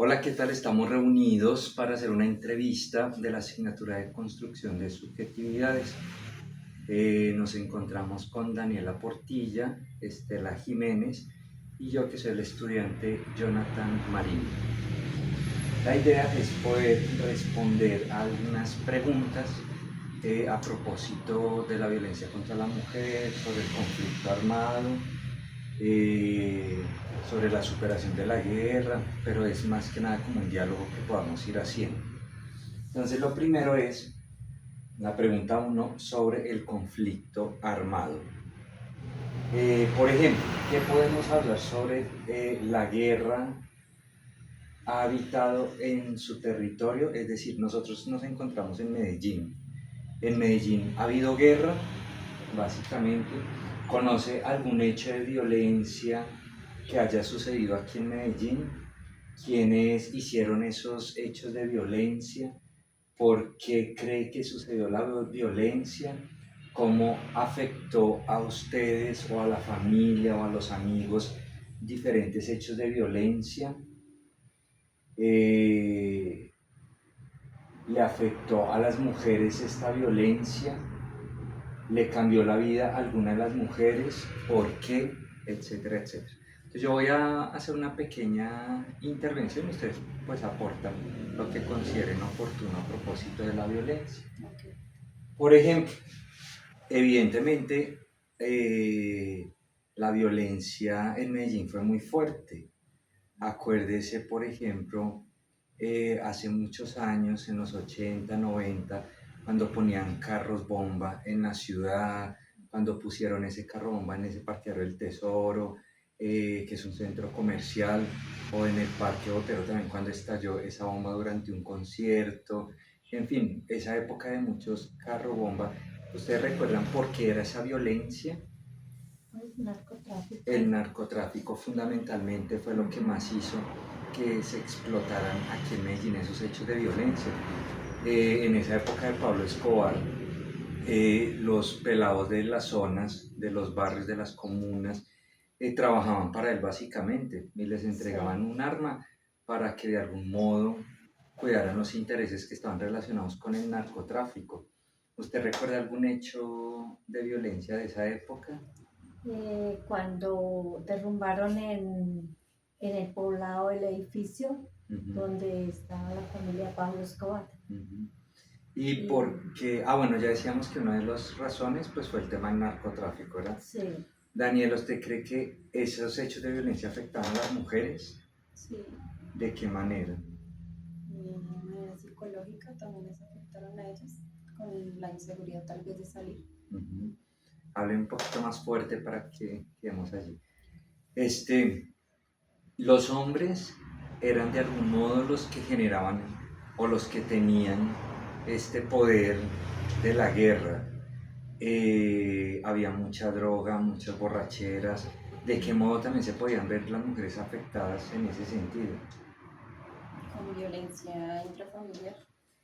Hola, ¿qué tal? Estamos reunidos para hacer una entrevista de la asignatura de construcción de subjetividades. Nos encontramos con Daniela Portilla, Estela Jiménez y yo que soy el estudiante Jonathan Marín. La idea es poder responder a algunas preguntas a propósito de la violencia contra la mujer, sobre el conflicto armado, eh, sobre la superación de la guerra, pero es más que nada como un diálogo que podamos ir haciendo. Entonces lo primero es la pregunta 1 sobre el conflicto armado. Por ejemplo, ¿qué podemos hablar sobre la guerra ha habitado en su territorio? Es decir, nosotros nos encontramos en Medellín. En Medellín ha habido guerra, básicamente. ¿Conoce algún hecho de violencia que haya sucedido aquí en Medellín? ¿Quiénes hicieron esos hechos de violencia? ¿Por qué cree que sucedió la violencia? ¿Cómo afectó a ustedes o a la familia o a los amigos diferentes hechos de violencia? ¿Le afectó a las mujeres esta violencia? ¿Le cambió la vida a alguna de las mujeres? ¿Por qué? Etcétera, etcétera. Entonces yo voy a hacer una pequeña intervención y ustedes pues aportan lo que consideren oportuno a propósito de la violencia. Okay. Por ejemplo, evidentemente la violencia en Medellín fue muy fuerte. Acuérdese, por ejemplo, hace muchos años, en los 80, 90, cuando ponían carros bomba en la ciudad, cuando pusieron ese carro bomba en ese parqueadero del Tesoro, que es un centro comercial, o en el Parque Botero también cuando estalló esa bomba durante un concierto, en fin, esa época de muchos carro bomba. ¿Ustedes recuerdan por qué era esa violencia? Narcotráfico. El narcotráfico fundamentalmente fue lo que más hizo que se explotaran aquí en Medellín esos hechos de violencia. En esa época de Pablo Escobar, los pelados de las zonas, de los barrios, de las comunas, trabajaban para él básicamente y les entregaban un arma para que de algún modo cuidaran los intereses que estaban relacionados con el narcotráfico. ¿Usted recuerda algún hecho de violencia de esa época? Cuando derrumbaron en el poblado el edificio donde estaba la familia Pablo Escobar. Y porque, bueno, ya decíamos que una de las razones pues fue el tema del narcotráfico, ¿verdad? Sí, Daniel, ¿usted cree que esos hechos de violencia afectaban a las mujeres? sí. ¿De qué manera? De manera psicológica también les afectaron a ellas con la inseguridad tal vez de salir. Hable un poquito más fuerte para que quedemos allí. Los hombres eran de algún modo los que generaban o los que tenían este poder de la guerra. Había mucha droga, muchas borracheras. ¿De qué modo también se podían ver las mujeres afectadas en ese sentido? Con violencia intrafamiliar.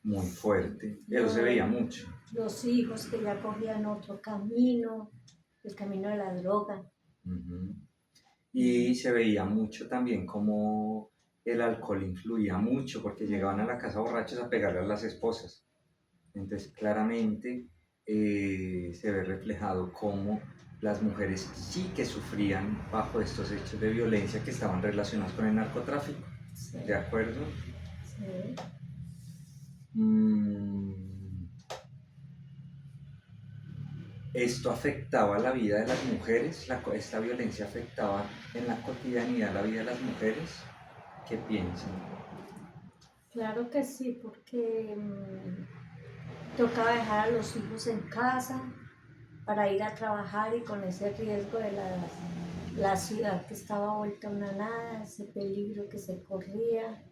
Muy fuerte. Eso se veía mucho. Los hijos que ya cogían otro camino, el camino de la droga. Y se veía mucho también como el alcohol influía mucho porque llegaban a la casa borrachos a pegarle a las esposas. Entonces claramente se ve reflejado cómo las mujeres sí que sufrían bajo estos hechos de violencia que estaban relacionados con el narcotráfico. Sí. ¿De acuerdo? Sí. ¿Esto afectaba la vida de las mujeres? ¿Esta violencia afectaba en la cotidianidad la vida de las mujeres? ¿Qué piensan? Claro que sí, porque tocaba dejar a los hijos en casa para ir a trabajar y con ese riesgo de la ciudad que estaba vuelta a una nada, ese peligro que se corría.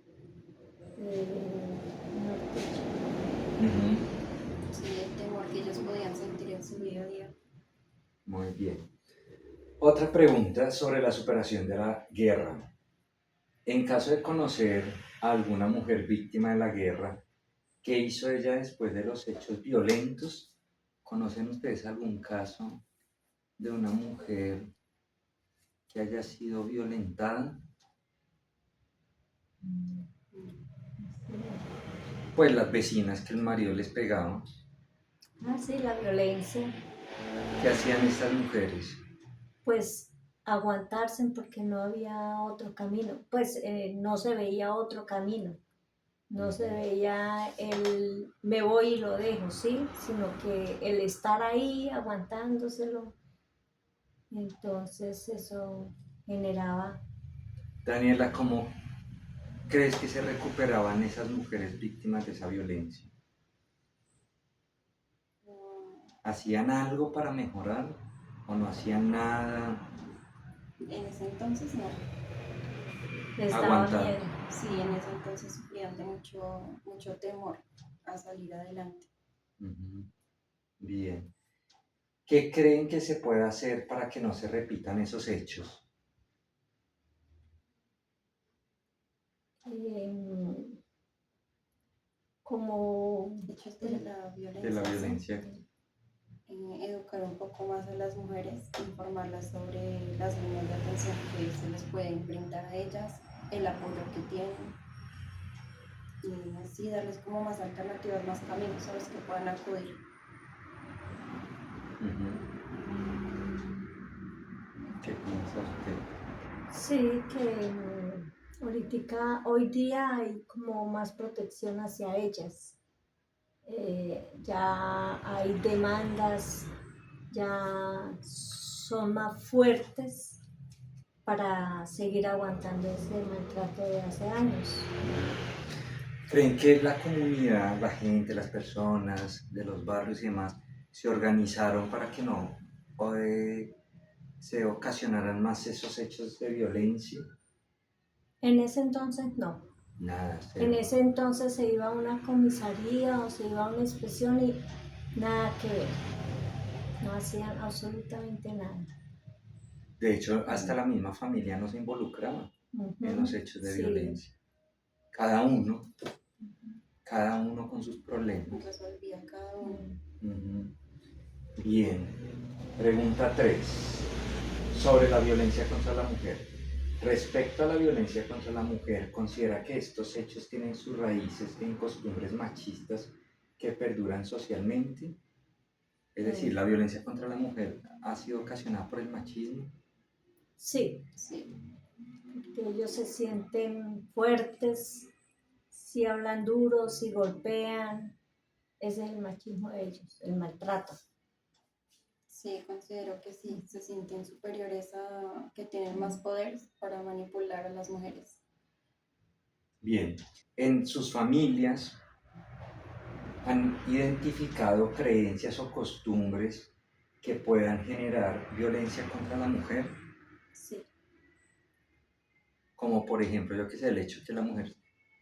Sí, el temor que ellos podían sentir en su día a día. Muy bien. Otra pregunta sobre la superación de la guerra. En caso de conocer a alguna mujer víctima de la guerra, ¿qué hizo ella después de los hechos violentos? ¿Conocen ustedes algún caso de una mujer que haya sido violentada? Pues las vecinas que el marido les pegaba. Ah, sí, la violencia. ¿Qué hacían estas mujeres? Pues aguantarse porque no había otro camino, pues no se veía otro camino, no se veía el me voy y lo dejo, ¿sí? Sino que el estar ahí aguantándoselo, entonces eso generaba, Daniela, ¿cómo crees que se recuperaban esas mujeres víctimas de esa violencia? ¿Hacían algo para mejorar o no hacían nada? En ese entonces no. les daba Aguantar. miedo. Sí, en ese entonces sufrían de mucho temor a salir adelante. Ujú. Bien. ¿Qué creen que se puede hacer para que no se repitan esos hechos? Em, como Hechos de la violencia. De la sí. violencia. Educar un poco más a las mujeres, informarlas sobre las líneas de atención que se les pueden brindar a ellas, el apoyo que tienen y así darles como más alternativas, más caminos a los que puedan acudir. Ujú. ¿Qué piensa usted? sí, que hoy día hay como más protección hacia ellas. Ya hay demandas, ya son más fuertes para seguir aguantando ese maltrato de hace años. ¿Creen que la comunidad, la gente, las personas de los barrios y demás se organizaron para que no se ocasionaran más esos hechos de violencia? En ese entonces no. Nada, En cero. ese entonces se iba a una comisaría o se iba a una inspección y nada que ver. No hacían absolutamente nada. De hecho, hasta la misma familia no se involucraba en los hechos de Sí. violencia. Cada uno con sus problemas. Resolvía cada uno. Ujú. Bien. Pregunta 3. Sobre la violencia contra la mujer. Respecto a la violencia contra la mujer, ¿considera que estos hechos tienen sus raíces en costumbres machistas que perduran socialmente? Es decir, ¿la violencia contra la mujer ha sido ocasionada por el machismo? Sí, Sí, porque ellos se sienten fuertes, si hablan duro, si golpean, ese es el machismo de ellos, el maltrato. sí, considero que sí, se sienten superiores a que tienen más poder para manipular a las mujeres. Bien, en sus familias han identificado creencias o costumbres que puedan generar violencia contra la mujer, Sí, como por ejemplo, yo que sé, el hecho de que la mujer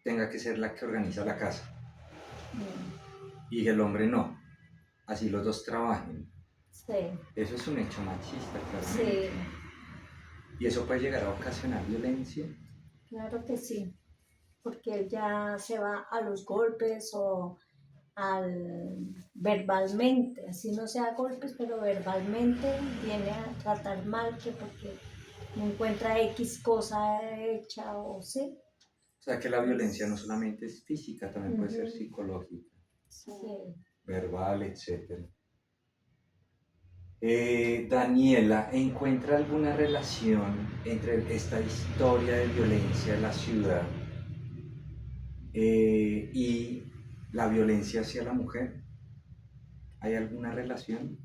tenga que ser la que organiza la casa y el hombre no, así los dos trabajen. sí, Eso es un hecho machista, sí, claramente. Y eso puede llegar a ocasionar violencia. claro que sí, porque él ya se va a los golpes o al verbalmente, así no sea golpes, pero verbalmente viene a tratar mal que porque no encuentra X cosa hecha o sí. O sea que la violencia no solamente es física, también puede ser Ujú. psicológica, Sí. Sí. verbal, etc. Daniela, ¿encuentra alguna relación entre esta historia de violencia en la ciudad y la violencia hacia la mujer? ¿Hay alguna relación?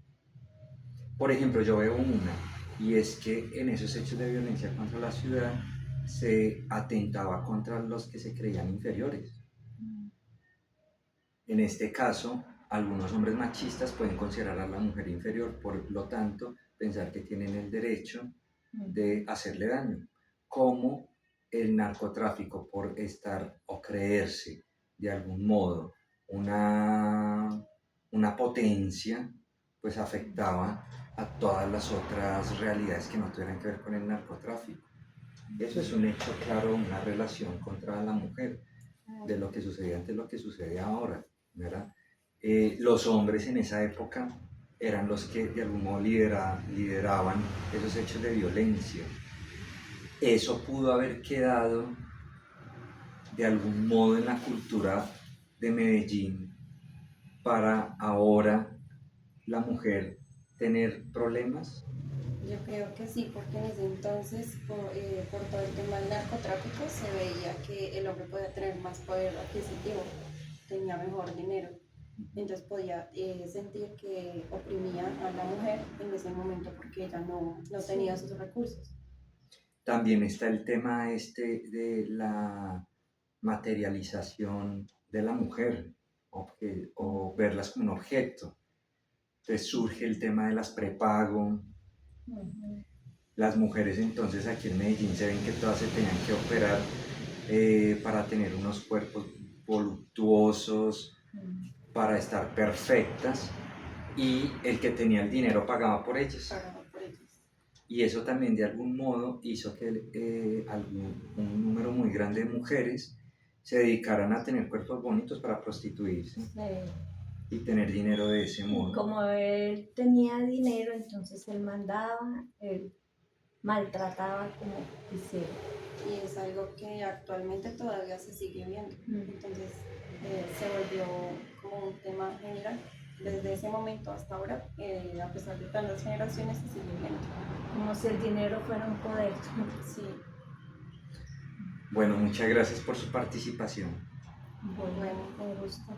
Por ejemplo, yo veo una, y es que en esos hechos de violencia contra la ciudad se atentaba contra los que se creían inferiores. En este caso, algunos hombres machistas pueden considerar a la mujer inferior, por lo tanto, pensar que tienen el derecho de hacerle daño, como el narcotráfico por estar o creerse de algún modo una potencia, pues afectaba a todas las otras realidades que no tuvieran que ver con el narcotráfico. Eso es un hecho claro, una relación contra la mujer, de lo que sucedía antes, lo que sucede ahora, ¿verdad? Los hombres en esa época eran los que de algún modo lideraban esos hechos de violencia. Eso pudo haber quedado de algún modo en la cultura de Medellín para ahora la mujer tener problemas? Yo creo que sí, porque en ese entonces, por todo el tema del narcotráfico, se veía que el hombre podía tener más poder adquisitivo, tenía mejor dinero, entonces podía sentir que oprimía a la mujer en ese momento porque ella no tenía sus recursos. También está el tema de la materialización de la mujer o verlas como un objeto. Entonces surge el tema de las prepago. Ujú. Las mujeres entonces aquí en Medellín se ven que todas se tenían que operar para tener unos cuerpos voluptuosos, para estar perfectas, y el que tenía el dinero pagaba por ellas. Pagaba por ellos. Y eso también de algún modo hizo que un número muy grande de mujeres se dedicaran a tener cuerpos bonitos para prostituirse Sí. y tener dinero de ese Y modo. como él tenía dinero, entonces él mandaba, él maltrataba como quisiera. Y es algo que actualmente todavía se sigue viendo. Entonces se volvió como un tema general. Desde ese momento hasta ahora, a pesar de tantas generaciones, se sigue viendo. Como si el dinero fuera un poder. Sí, Bueno, muchas gracias por su participación. Bueno, me gusta.